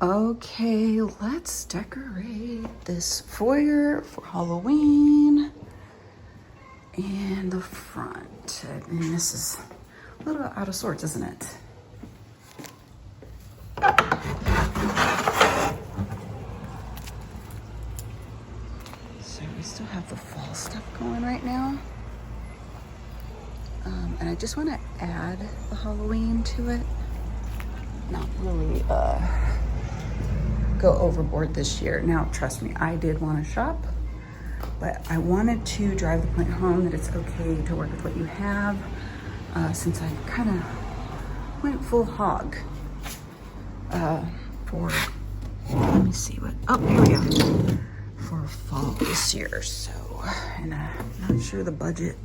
Okay, let's decorate this foyer for Halloween and the front. And this is a little out of sorts, isn't it? So we still have the fall stuff going right now. And I just want to add the Halloween to it. Not really go overboard this year. Now, trust me, I did want to shop, but I wanted to drive the point home that it's okay to work with what you have, since I kind of went full hog for, let me see what, oh, here we go, for fall this year. So, and I'm not sure the budget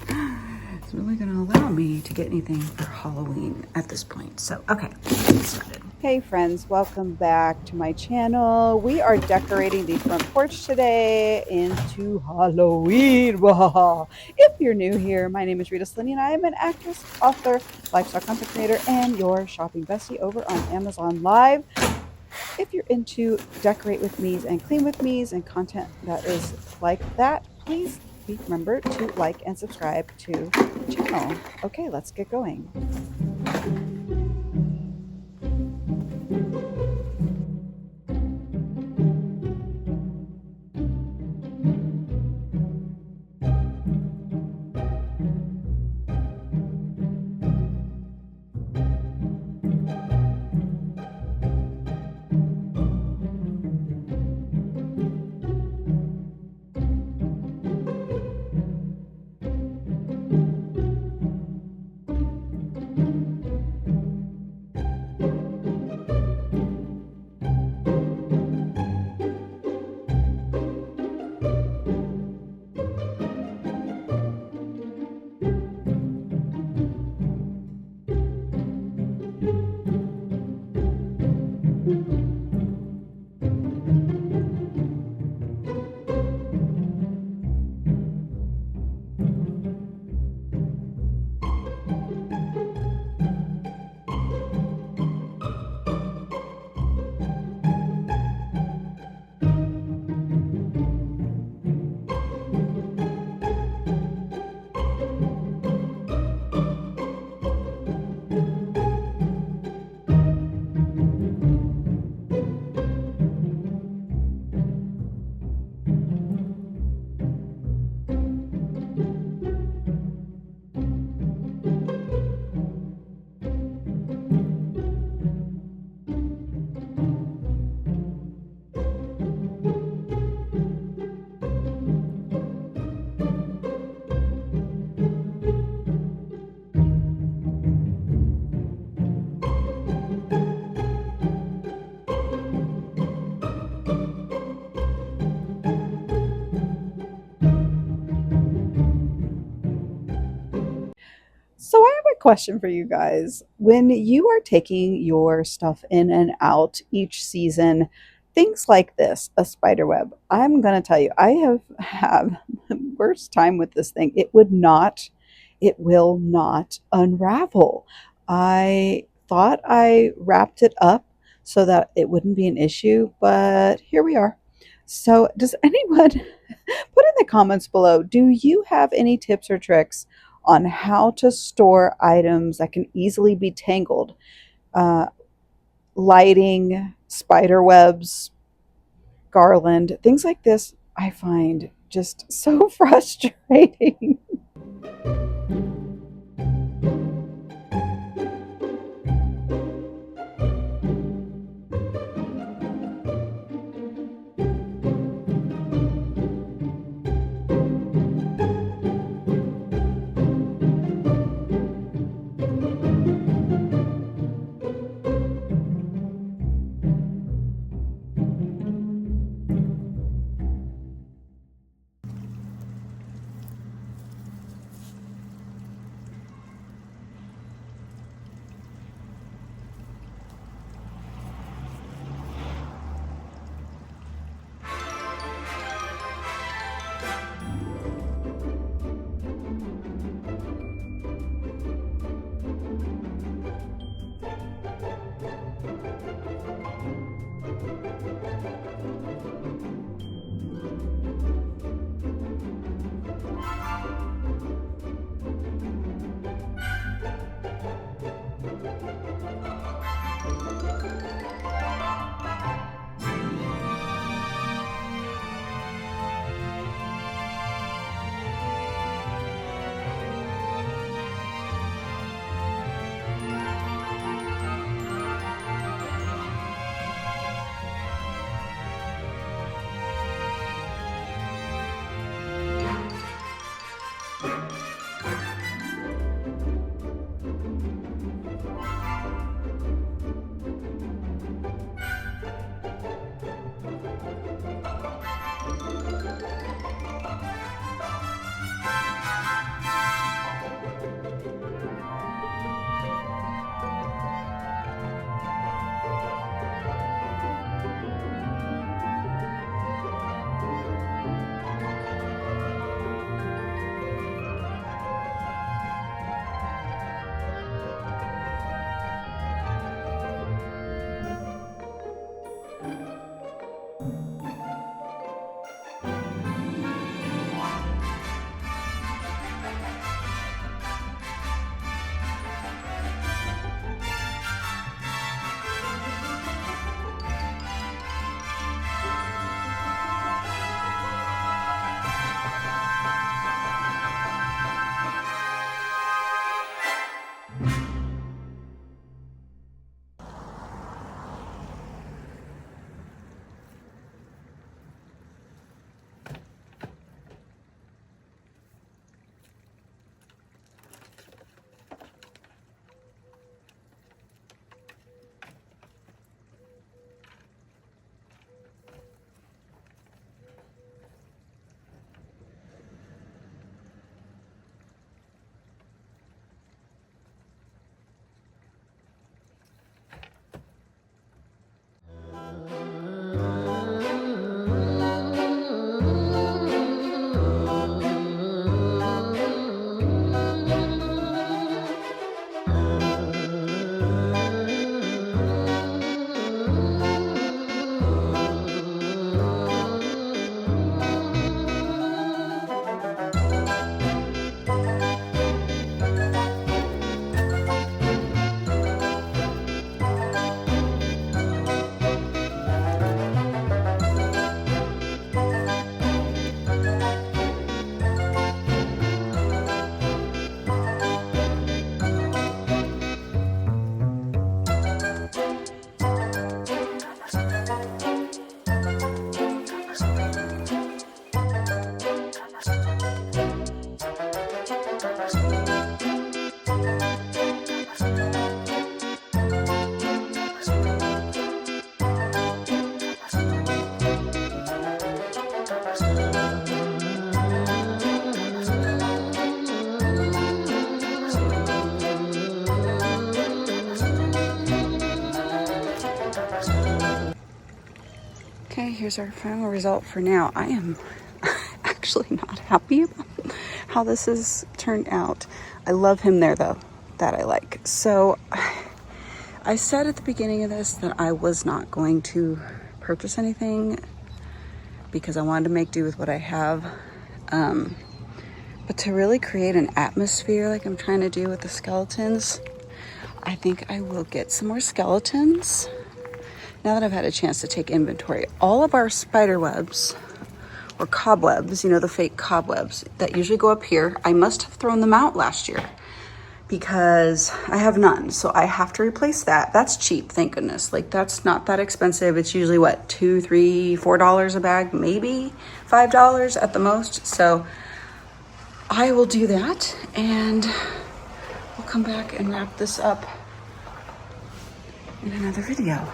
is really gonna allow me to get anything for Halloween at this point. So, okay, let's get started. Hey friends, welcome back to my channel. We are decorating the front porch today into Halloween. If you're new here, my name is Rita Slinny and I am an actress, author, lifestyle content creator, and your shopping bestie over on Amazon Live. If you're into decorate with me's and clean with me's and content that is like that, please remember to like and subscribe to the channel. Okay, let's get going. So I have a question for you guys. When you are taking your stuff in and out each season, things like this, a spider web, I'm going to tell you, I have had the worst time with this thing. It will not unravel. I thought I wrapped it up so that it wouldn't be an issue, but here we are. So does anyone put in the comments below, do you have any tips or tricks on how to store items that can easily be tangled? Lighting, spider webs, garland, things like this, I find just so frustrating. Okay, here's our final result for now. I am actually not happy about how this has turned out. I love him there though, that I like. So I said at the beginning of this that I was not going to purchase anything because I wanted to make do with what I have. But to really create an atmosphere like I'm trying to do with the skeletons, I think I will get some more skeletons. Now that I've had a chance to take inventory, all of our spider webs or cobwebs, you know, the fake cobwebs that usually go up here, I must have thrown them out last year because I have none. So I have to replace that. That's cheap, thank goodness. Like that's not that expensive. It's usually what, $2, $3, $4 a bag, maybe $5 at the most. So I will do that and we'll come back and wrap this up in another video.